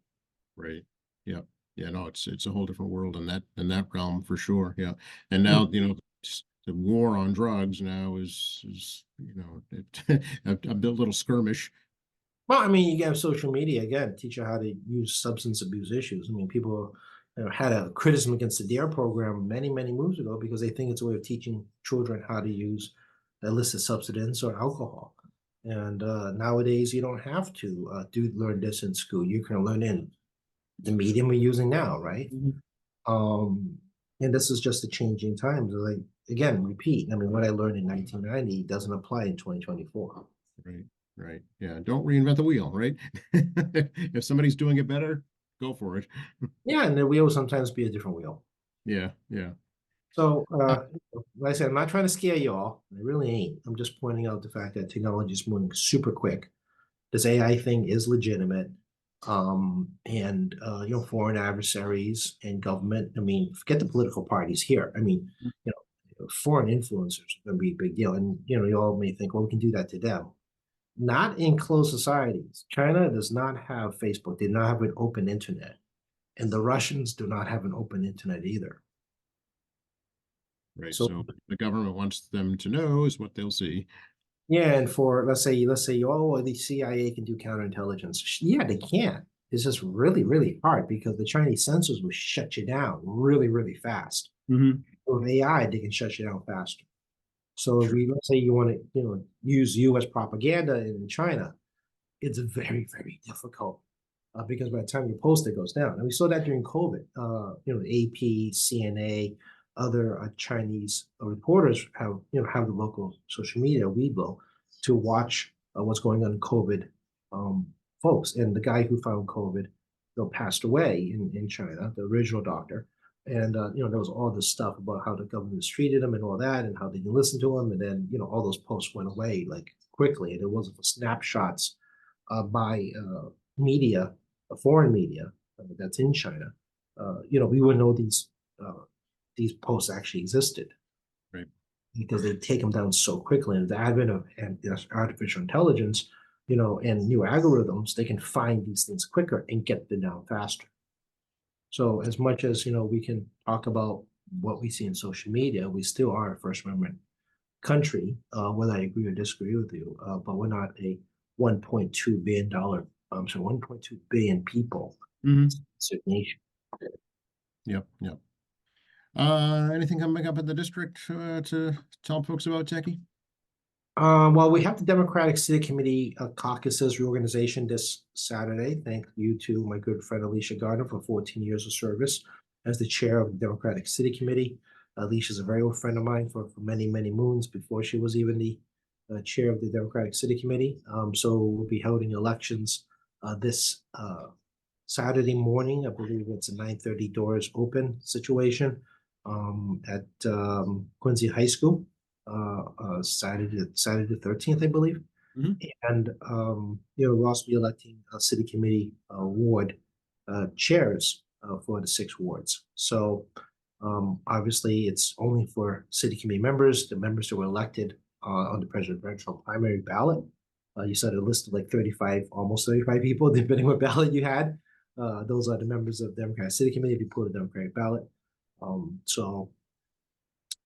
Right. Yeah. Yeah. No, it's a whole different world in that realm for sure. Yeah. And now, the war on drugs now is a little skirmish. Well, I mean, you have social media again, teach you how to use substance abuse issues. I mean, people had a criticism against the DARE program many, many moves ago because they think it's a way of teaching children how to use illicit substance or alcohol. And nowadays, you don't have to learn this in school. You can learn in the medium we're using now, right? Mhm. Um, and this is just the changing times. Like again, repeat. I mean, what I learned in 1990 doesn't apply in 2024. Right. Right. Yeah. Don't reinvent the wheel, right? If somebody's doing it better, go for it. Yeah, and the wheel will sometimes be a different wheel. Yeah, yeah. So, Uh, like I said, I'm not trying to scare you all. I really ain't. I'm just pointing out the fact that technology is moving super quick. This AI thing is legitimate. And foreign adversaries and government. I mean, forget the political parties here. I mean, foreign influencers are going to be a big deal. And you all may think, well, we can do that to them. Not in closed societies. China does not have Facebook. They do not have an open internet, and the Russians do not have an open internet either. right. So So the government wants them to know is what they'll see. yeah, and for let's say oh the CIA can do counterintelligence. Yeah, they can. It's just really really hard because the Chinese censors will shut you down really really fast. Mm-hmm. With AI, they can shut you down faster. So if Sure. we let's say you want to use U.S. propaganda in China, it's very very difficult because by the time you post it goes down. And we saw that during COVID. AP, CNA, other Chinese reporters have the local social media Weibo to watch what's going on in COVID um, folks. And the guy who found COVID, passed away in China, the original doctor. And there was all this stuff about how the government treated him and all that, and how they didn't listen to him. And then all those posts went away like quickly, and it wasn't for snapshots by media, foreign media that's in China, we wouldn't know these posts actually existed Right. because they take them down so quickly. And the advent of artificial intelligence, and new algorithms, they can find these things quicker and get them down faster. So as much as we can talk about what we see in social media, we still are a First Amendment country, whether I agree or disagree with you, but we're not a $1.2 billion, so 1.2 billion people Mm-hmm. nation. Yep. Yep. Anything coming up in the district to tell folks about, Jackie? Well, we have the Democratic City Committee caucuses reorganization this Saturday. Thank you to my good friend Alicia Gardner for 14 years of service as the chair of the Democratic City Committee. Alicia is a very old friend of mine for many, many moons before she was even the chair of the Democratic City Committee. So we'll be holding elections this Saturday morning. I believe it's a 9:30 doors open situation at Quincy High School. Saturday the 13th, I believe. Mhm. And we'll also be electing city committee ward chairs for the 6 wards. So obviously, it's only for city committee members, the members who were elected on the presidential primary ballot. You said a list of like 35, almost 35 people, depending what ballot you had. Those are the members of the Democratic City Committee if you pull the Democratic ballot. So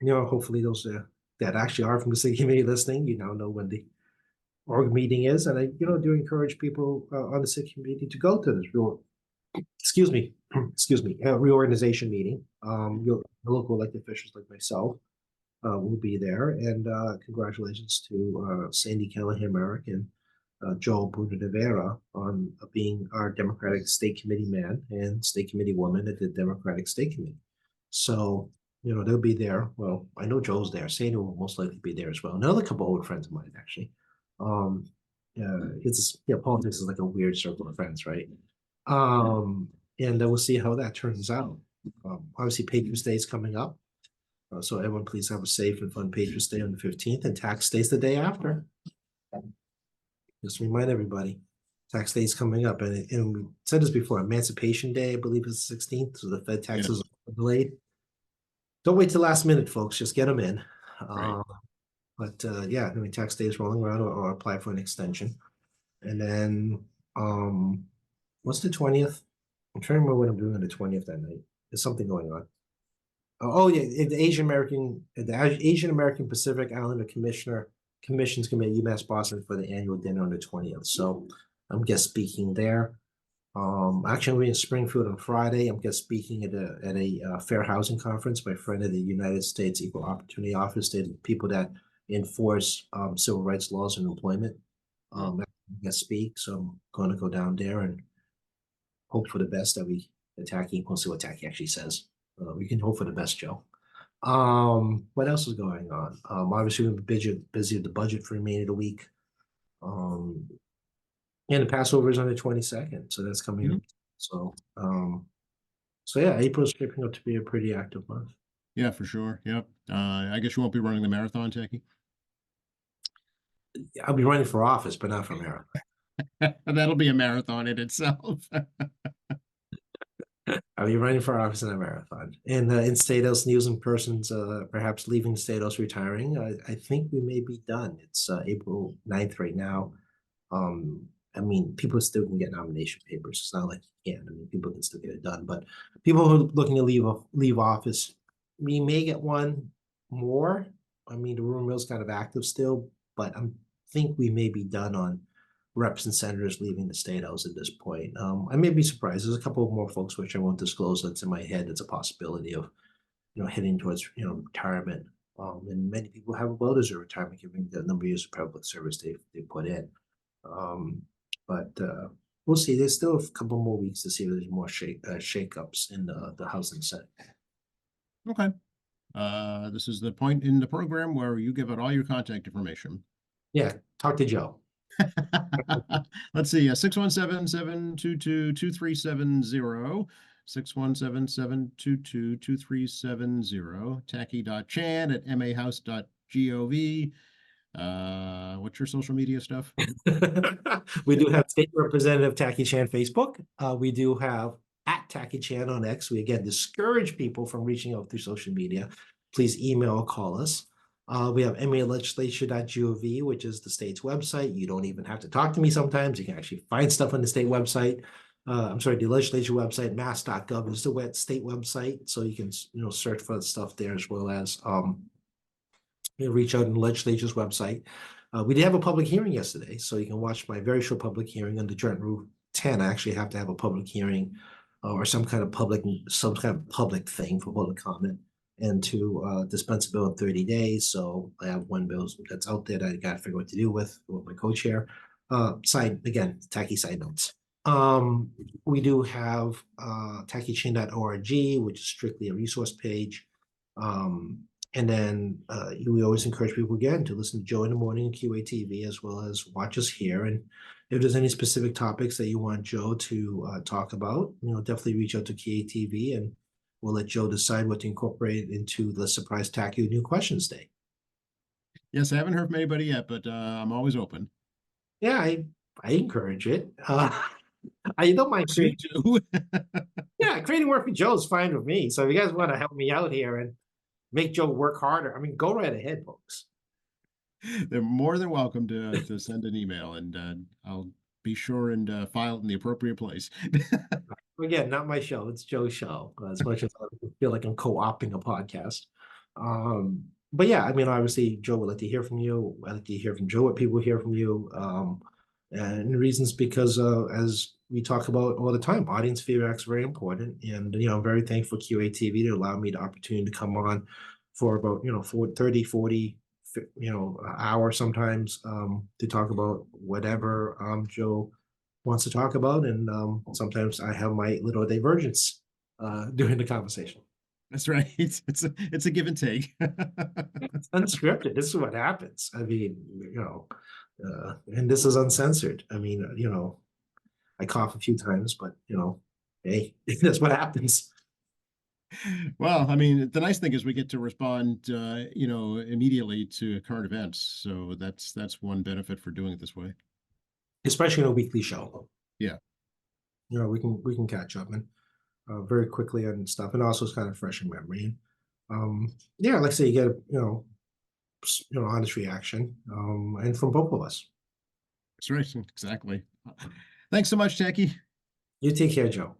hopefully those that actually are from the city committee listening, you now know when the org meeting is, and I do encourage people on the city committee to go to this excuse me, reorganization meeting. The local elected officials like myself will be there, and congratulations to Sandy Callahan Merrick and Joel Bruno de Vera on being our Democratic State Committee man and State Committee woman at the Democratic State Committee. So they'll be there. Well, I know Joel's there. Sandy will most likely be there as well. Another couple old friends of mine, actually. Um, politics is like a weird circle of friends, right? And then we'll see how that turns out. Obviously, Patriots Day is coming up. So everyone please have a safe and fun Patriots Day on the 15th, and tax day's the day after. Just remind everybody, tax day is coming up. And we said this before, Emancipation Day, I believe is the 16th, so the Fed taxes are delayed. Don't wait till last minute, folks, just get them in. Right. But yeah, I mean, tax day is rolling around, or apply for an extension. And then what's the 20th? I'm trying to remember what I'm doing on the 20th that night. There's something going on. Oh yeah, the Asian American Pacific Islander Commissions Committee, UMass Boston, for the annual dinner on the 20th. So I'm guest speaking there. Actually, we're in Springfield on Friday. I'm guest speaking at a fair housing conference. My friend of the United States Equal Opportunity Office, the people that enforce civil rights laws and employment. Guest speak. So I'm going to go down there and hope for the best that Tacky. We'll see what Tacky actually says. We can hope for the best, Joe. What else is going on? Obviously, we're busy with the budget for the remainder of the week. And the Passover is on the 22nd, so that's coming up So yeah, April's shaping up to be a pretty active month. Yeah, for sure. Yep. I guess you won't be running the marathon, Techie. I'll be running for office, but not for mayor. That'll be a marathon in itself. I'll be running for office in a marathon. And in Statos, news and persons perhaps leaving Statos, retiring. I think we may be done. It's April 9th right now. I mean, people still can get nomination papers. It's not like you can't. I mean, people can still get it done. But people who are looking to leave office, we may get one more. I mean, the rumor mill's kind of active still, but I think we may be done on reps and senators leaving the state house at this point. I may be surprised. There's a couple of more folks which I won't disclose. That's in my head. It's a possibility of, heading towards, retirement. And many people have a well-deserved retirement given the number of years of public service they put in. But we'll see. There's still a couple more weeks to see if there's more shakeups in the House and Senate. Okay. This is the point in the program where you give out all your contact information. Yeah, talk to Joe. Let's see, 617-722-2370, 617-722-2370, tacky.chan@mahouse.gov. What's your social media stuff? We do have State Representative Tacky Chan Facebook. We do have @Tacky Chan on X. We again discourage people from reaching out through social media. Please email or call us. We have malegislature.gov, which is the state's website. You don't even have to talk to me sometimes. You can actually find stuff on the state website. The legislature website, mass.gov is the state website. So you can, search for the stuff there, as well as reach out on the legislature's website. We did have a public hearing yesterday, so you can watch my very short public hearing under Joint Rule 10. I actually have to have a public hearing or some kind of public thing for public comment, and to dispense a bill in 30 days. So I have one bill that's out there that I got to figure what to do with my co-chair. Tacky side notes. We do have tackychan.org, which is strictly a resource page. And then we always encourage people again to listen to Joe in the Morning and QATV, as well as watch us here. And if there's any specific topics that you want Joe to talk about, definitely reach out to QATV, and we'll let Joe decide what to incorporate into the surprise Tacky New Questions Day. Yes, I haven't heard from anybody yet, but I'm always open. Yeah, I encourage it. I don't mind creating. Yeah, creating work for Joe is fine with me. So if you guys want to help me out here and make Joe work harder, I mean, go right ahead, folks. They're more than welcome to send an email, and I'll be sure and file it in the appropriate place. Again, not my show. It's Joe's show. As much as I feel like I'm co-opting a podcast. But yeah, I mean, obviously, Joe would like to hear from you. I'd like to hear from Joe what people hear from you. And the reasons because as we talk about all the time, audience feedback is very important. And, I'm very thankful QATV to allow me the opportunity to come on for about, 30, 40, hour sometimes to talk about whatever Joe wants to talk about. And sometimes I have my little divergence during the conversation. That's right. It's a give and take. It's unscripted. This is what happens. I mean, and this is uncensored. I mean, I cough a few times, but hey, that's what happens. Well, I mean, the nice thing is we get to respond, immediately to current events. So that's one benefit for doing it this way. Especially in a weekly show. Yeah. We can catch up and very quickly on stuff, and also it's kind of fresh in memory. Yeah, like I say, you get honest reaction, and from both of us. That's right. Exactly. Thanks so much, Tacky. You take care, Joe.